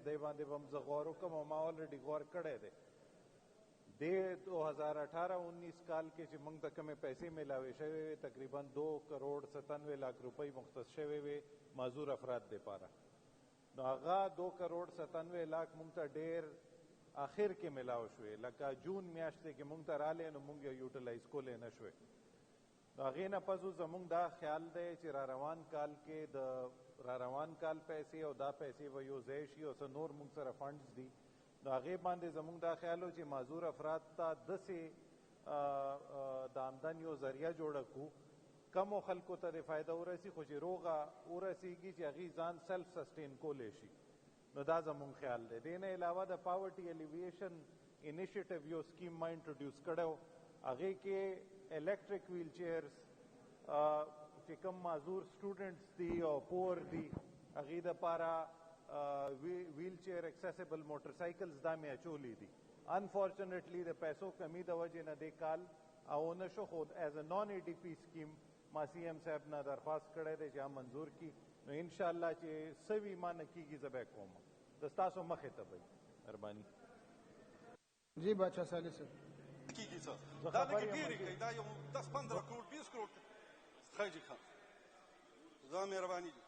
دے باندې بم زه غور وکم او ما آلریډي غور کړی دی. د 2018-19 کال کې چې موږ ته کومې پیسې میلاوې شوې وې تقریبا 2,97,00,000 روپۍ مختص شوې وې معذور افراد دپاره. نو هغه 2,97,00,000 موږ ته ډېر آخر کې میلاو شوې، لکه جون میاشتې کې موږ ته رالی نو موږ یې یوټیلایز کولی نه شوې. نو هغې نه پس زموږ دا خیال دی چې را روان کال کې د را روان کال پیسې او دا پیسې به یو ځای شي او څه نور موږ سره فنډز دي. نو هغې باندې زموږ دا خیال و چې معذور افراد ته داسې د آمدن یو ذریعه جوړه کړو کمو خلکو ته د فایده ورسي خو چې روغه ورسیږي چې هغې ځان سیلف سسټین کولی شي. نو دا زموږ خیال دی. دې نه علاوه د پاورټي الیویشن انیشیټیو یو سکیم ما انټروډیوس کړی و، هغې کې الیکټرک ویل چیئرز چې کوم معذور سټوډنټس دي او پور دي هغې دپاره ویل چیئر ایکسیسیبل موټر سایکلز دا مې اچولی دي. انفارچونیټلی د پیسو کمی د وجې نه دې کال او نه شو، خو ایز ا نان ای ډي پی سکیم ما سی ایم صاحب نه درخواست کړی دی چې منظور کی. نو انشاءالله چې سوي ما نه کېږي زه به یې کوم. د ستاسو مخې ته به مهرباني. جی بادشاہ صالح صاحب کیږي څه دا لکه ډېرې کوي، دا یو 10-15 کروڑ 20 کروڑ خیجي خان زه مهرباني دي.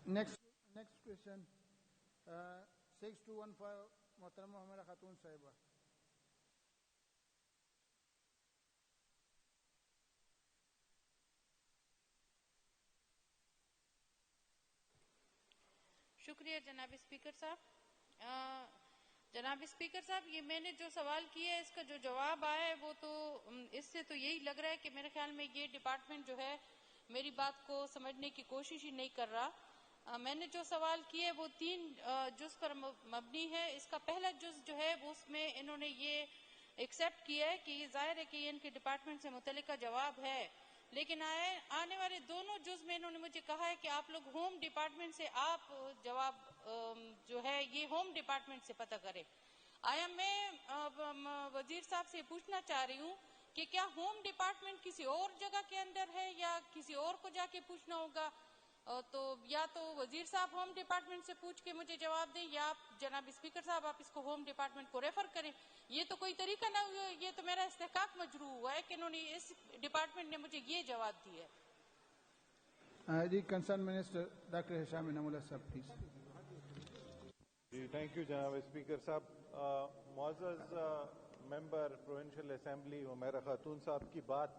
نیکسٹ کوشچن 6215 محترمہ ہمارا خاتون صاحبہ. شکریہ جناب اسپیکر صاحب. جناب اسپیکر صاحب، یہ میں نے جو سوال کیا ہے اس کا جو جواب آیا ہے وہ تو اس سے تو یہی لگ رہا ہے کہ میرے خیال میں یہ ڈپارٹمنٹ جو ہے میری بات کو سمجھنے کی کوشش ہی نہیں کر رہا. میں نے جو سوال کیا ہے وہ 3 جز پر مبنی ہے. اس کا پہلا جز جو ہے وہ اس میں انہوں نے یہ ایکسیپٹ کیا ہے کہ یہ ظاہر ہے کہ یہ ان کے ڈپارٹمنٹ سے متعلقہ جواب ہے، لیکن آنے والے دونوں جز میں انہوں نے مجھے کہا ہے کہ آپ لوگ ہوم ڈپارٹمنٹ سے آپ جواب جو ہے یہ ہوم ڈپارٹمنٹ سے پتہ کریں. آیا میں وزیر صاحب سے پوچھنا چاہ رہی ہوں کہ کیا ہوم ڈپارٹمنٹ کسی اور جگہ کے اندر ہے یا کسی اور کو جا کے پوچھنا ہوگا؟ تو یا تو وزیر صاحب ہوم ڈپارٹمنٹ سے پوچھ کے مجھے جواب دیں یا آپ جناب اسپیکر صاحب آپ اس کو ہوم ڈپارٹمنٹ کو ریفر کریں. یہ تو کوئی طریقہ نہ ہوا، یہ تو میرا استحقاق مجروح ہوا ہے کہ انہوں نے اس ڈپارٹمنٹ نے مجھے یہ جواب دیا ہے. جی کنسرن منسٹر ڈاکٹر ہشام انعام اللہ صاحب پلیز. جی تھینک یو جناب اسپیکر صاحب. معزز ممبر پروونشل اسمبلی عمیرہ خاتون صاحب کی بات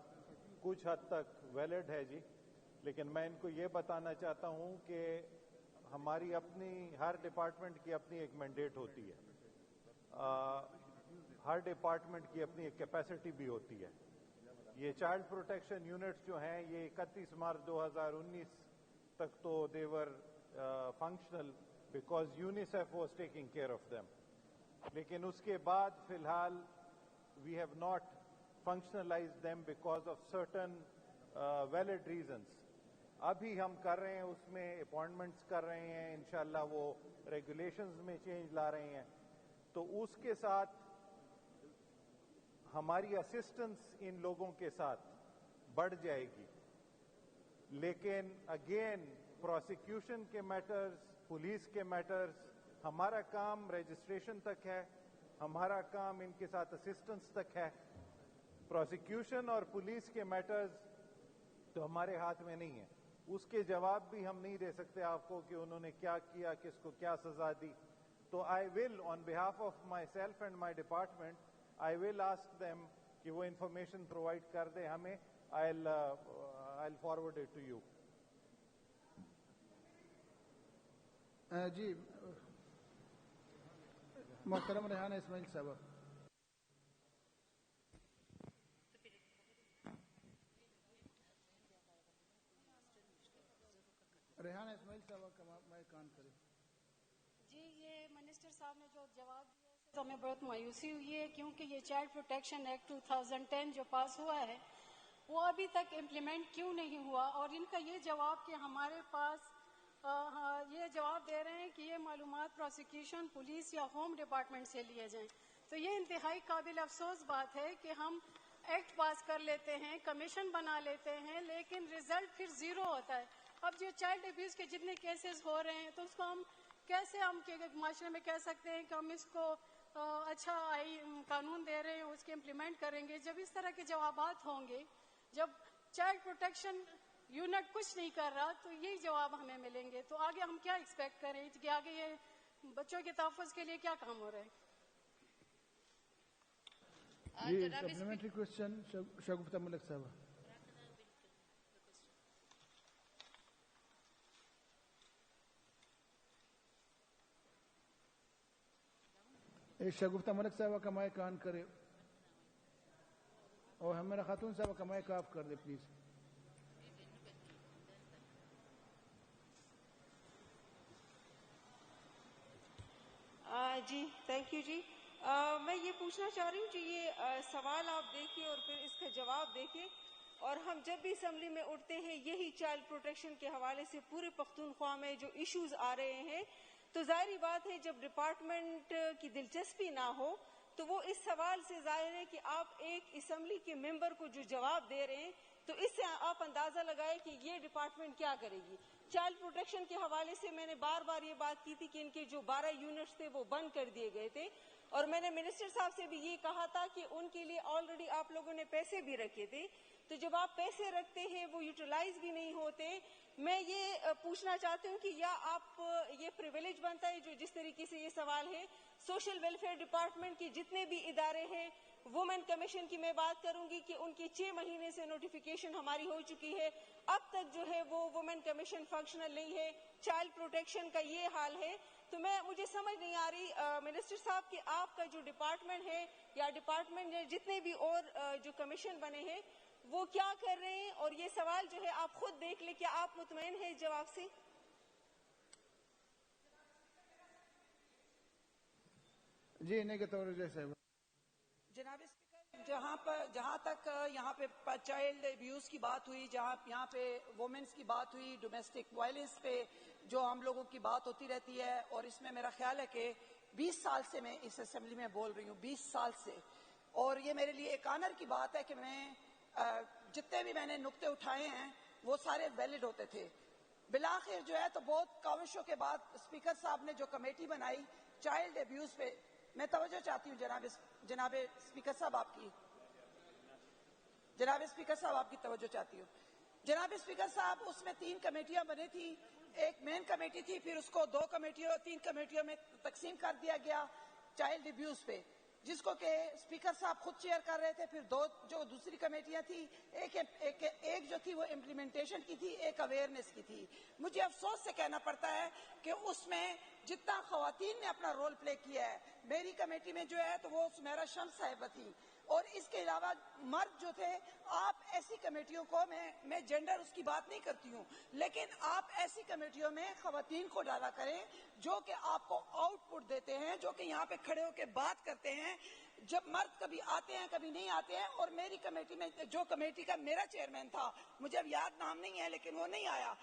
کچھ حد تک ویلڈ ہے جی، لیکن میں ان کو یہ بتانا چاہتا ہوں کہ ہماری اپنی ہر ڈپارٹمنٹ کی اپنی ایک مینڈیٹ ہوتی ہے، ہر ڈپارٹمنٹ کی اپنی ایک کیپیسٹی بھی ہوتی ہے. یہ چائلڈ پروٹیکشن یونٹس جو ہیں یہ 31 مارچ 2019 تک تو they were functional because UNICEF was taking care of them, لیکن اس کے بعد فی الحال we have not functionalize them because of certain valid reasons. ابھی ہم کر رہے ہیں اس میں اپوائنٹمنٹس کر رہے ہیں، انشاءاللہ وہ ریگولیشنز میں چینج لا رہے ہیں، تو اس کے ساتھ ہماری اسسٹنس ان لوگوں کے ساتھ بڑھ جائے گی. لیکن اگین پروسیکیوشن کے میٹرز، پولیس کے میٹرز، ہمارا کام رجسٹریشن تک ہے، ہمارا کام ان کے ساتھ اسسٹنس تک ہے. پروسیکیوشن اور پولیس کے میٹرز تو ہمارے ہاتھ میں نہیں ہے. اس کے جواب بھی ہم نہیں دے سکتے آپ کو کہ انہوں نے کیا کیا، کس کو کیا سزا دی. تو I will on behalf of myself and my department I will ask them کہ وہ انفارمیشن پرووائڈ کر دیں ہمیں. I'll forward it to you. جی محترم ریحانہ اسماعیل صاحب. ریحانہ اسماعیل صاحب کا میں کان کریں. جی یہ منسٹر صاحب نے جو جواب دیا ہے تو ہمیں بہت مایوسی ہوئی ہے، کیونکہ یہ چائلڈ پروٹیکشن ایکٹ 2010 جو پاس ہوا ہے وہ ابھی تک امپلیمنٹ کیوں نہیں ہوا، اور ان کا یہ جواب کہ ہمارے پاس یہ جواب دے رہے ہیں کہ یہ معلومات پروسیکیوشن، پولیس یا ہوم ڈپارٹمنٹ سے لیے جائیں. تو یہ انتہائی قابل افسوس بات ہے کہ ہم ایکٹ پاس کر لیتے ہیں، کمیشن بنا لیتے ہیں، لیکن رزلٹ پھر زیرو ہوتا ہے. اب جو چائلڈ ابیوز کے جتنے کیسز ہو رہے ہیں تو اس کو ہم کیسے معاشرے میں کہہ سکتے ہیں کہ ہم اس کو اچھا قانون دے رہے ہیں, اس کے امپلیمنٹ کریں گے؟ جب اس طرح کے جوابات ہوں گے, جب چائلڈ پروٹیکشن یونٹ کچھ نہیں کر رہا تو یہی جواب ہمیں ملیں گے, تو آگے ہم کیا ایکسپیکٹ کریں کہ آگے یہ بچوں کے تحفظ کے لیے کیا کام ہو رہا ہے؟ جی سپلیمنٹری کوشچن شگفتہ ملک صاحبہ. شگفتہ ملک صاحبہ کا مائک آن کرے اور ہمارا خاتون صاحبہ کا مائک آف کر دے پلیز. جی تھینک یو. جی میں یہ پوچھنا چاہ رہی ہوں کہ یہ سوال آپ دیکھیں اور پھر اس کا جواب دیکھیں, اور ہم جب بھی اسمبلی میں اٹھتے ہیں یہی چائلڈ پروٹیکشن کے حوالے سے پورے پختونخوا میں جو ایشوز آ رہے ہیں, تو ظاہری بات ہے جب ڈپارٹمنٹ کی دلچسپی نہ ہو تو وہ اس سوال سے ظاہر ہے کہ آپ ایک اسمبلی کے ممبر کو جو جواب دے رہے ہیں تو اس سے آپ اندازہ لگائیں کہ یہ ڈپارٹمنٹ کیا کرے گی. چائلڈ پروٹیکشن کے حوالے سے میں نے بار بار یہ بات کی تھی کہ ان کے جو 12 یونٹس تھے وہ بند کر دیے گئے تھے, اور میں نے منسٹر صاحب سے بھی یہ کہا تھا کہ ان کے لیے آلریڈی آپ لوگوں نے پیسے بھی رکھے تھے, تو جب آپ پیسے رکھتے ہیں وہ یوٹیلائز بھی نہیں ہوتے. میں یہ پوچھنا چاہتی ہوں کہ یا آپ یہ پریویلیج بنتا ہے جو جس طریقے سے یہ سوال ہے سوشل ویلفیئر ڈپارٹمنٹ کے جتنے بھی ادارے ہیں, وومن کمیشن کی میں بات کروں گی کہ ان کی 6 مہینے سے نوٹیفیکیشن ہماری ہو چکی ہے, اب تک جو ہے وہ وومن کمیشن فنکشنل نہیں ہے. چائلڈ پروٹیکشن کا یہ حال ہے, تو مجھے سمجھ نہیں آ رہی منسٹر صاحب کہ آپ کا جو ڈپارٹمنٹ ہے یا ڈپارٹمنٹ نے جتنے بھی اور جو کمیشن بنے ہیں وہ کیا کر رہے ہیں, اور یہ سوال جو ہے آپ خود دیکھ لیں, کیا آپ مطمئن ہیں جواب سے؟ جی انہیں کے طور جیسے جناب اسپیکر, جہاں تک یہاں پہ چائلڈ ابیوز کی بات ہوئی, یہاں پہ وومنس کی بات ہوئی, ڈومیسٹک وائلنس پہ جو ہم لوگوں کی بات ہوتی رہتی ہے, اور اس میں میرا خیال ہے کہ 20 سال سے میں اس اسمبلی میں بول رہی ہوں, 20 سال سے, اور یہ میرے لیے ایک آنر کی بات ہے کہ میں جتنے بھی میں نے نقطے اٹھائے ہیں وہ سارے ویلڈ ہوتے تھے. بلاخر جو ہے تو بہت کاوشوں کے بعد اسپیکر صاحب نے جو کمیٹی بنائی چائلڈ ابیوز پہ, میں توجہ چاہتی ہوں جناب اسپیکر صاحب آپ کی, جناب اسپیکر صاحب آپ کی توجہ چاہتی ہوں. جناب اسپیکر صاحب اس میں 3 کمیٹیاں بنی تھی, ایک مین کمیٹی تھی, پھر اس کو 3 کمیٹیوں میں تقسیم کر دیا گیا چائلڈ ابیوز پہ, جس کو کہ اسپیکر صاحب خود چیئر کر رہے تھے. پھر 2 جو دوسری کمیٹیاں تھی, ایک جو تھی وہ امپلیمنٹیشن کی تھی, ایک اویئرنیس کی تھی. مجھے افسوس سے کہنا پڑتا ہے کہ اس میں جتنا خواتین نے اپنا رول پلے کیا ہے, میری کمیٹی میں جو ہے تو وہ سمیرا شمس صاحبہ تھی, اور اس کے علاوہ مرد جو تھے. آپ ایسی کمیٹیوں کو, میں جینڈر اس کی بات نہیں کرتی ہوں, لیکن آپ ایسی کمیٹیوں میں خواتین کو ڈالا کریں جو کہ آپ کو آؤٹ پٹ دیتے ہیں, جو کہ یہاں پہ کھڑے ہو کے بات کرتے ہیں. جب مرد کبھی آتے ہیں کبھی نہیں آتے ہیں, اور میری کمیٹی میں جو کمیٹی کا میرا چیئرمین تھا, مجھے اب یاد نام نہیں ہے لیکن وہ نہیں آیا.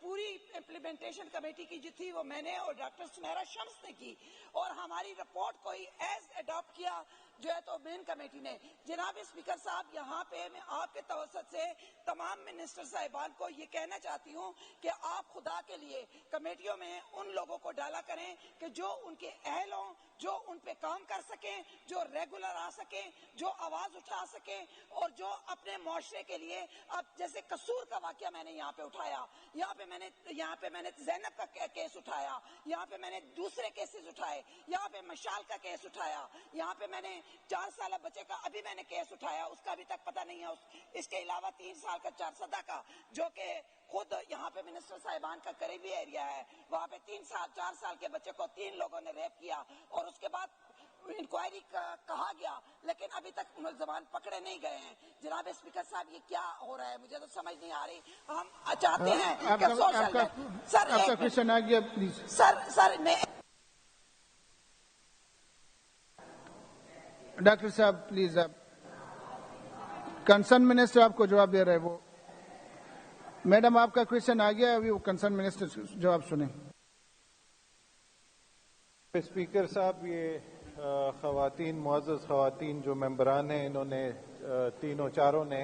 پوری امپلیمنٹیشن کمیٹی کی جو تھی وہ میں نے اور ڈاکٹر سمیرا شمس نے کی, اور ہماری رپورٹ کو ایز اڈاپٹ کیا جو ہے تو مین کمیٹی نے. جناب اسپیکر صاحب, یہاں پہ میں آپ کے توسط سے تمام منسٹر صاحبان کو یہ کہنا چاہتی ہوں کہ آپ خدا کے لیے کمیٹیوں میں ان لوگوں کو ڈالا کریں کہ جو ان کے اہل ہوں, جو ان پہ کام کر سکیں, جو ریگولر آ سکیں, جو آواز اٹھا سکیں, اور جو اپنے معاشرے کے لیے. اب جیسے قصور کا واقعہ میں نے یہاں پہ اٹھایا, یہاں پہ میں نے زینب کا کیس اٹھایا, یہاں پہ میں نے دوسرے کیسز اٹھائے, یہاں پہ مشال کا کیس اٹھایا, یہاں پہ میں نے 4 سالہ بچے کا ابھی میں نے کیس اٹھایا, اس کا ابھی تک پتہ نہیں ہے. اس کے علاوہ 3 سال کا 4 سدہ کا, جو کہ خود یہاں پہ منسٹر صاحبان کا قریبی ایریا ہے, وہاں پہ 4 سال کے بچے کو 3 لوگوں نے ریپ کیا, اور اس کے بعد انکوائری کہا گیا, لیکن ابھی تک ملزمان پکڑے نہیں گئے ہیں. جناب اسپیکر صاحب, یہ کیا ہو رہا ہے؟ مجھے تو سمجھ نہیں آ رہی. ہم چاہتے ہیں کہ سوشل سر میں ڈاکٹر صاحب پلیز, آپ کنسرن منسٹر آپ کو جواب دے رہے ہیں. وہ میڈم آپ کا کوشچن آ گیا, ابھی وہ کنسرن منسٹر جواب سنیں. اسپیکر صاحب, یہ خواتین, معزز خواتین جو ممبران ہیں, انہوں نے 3 اور 4 نے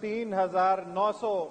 3,900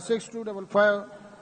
6255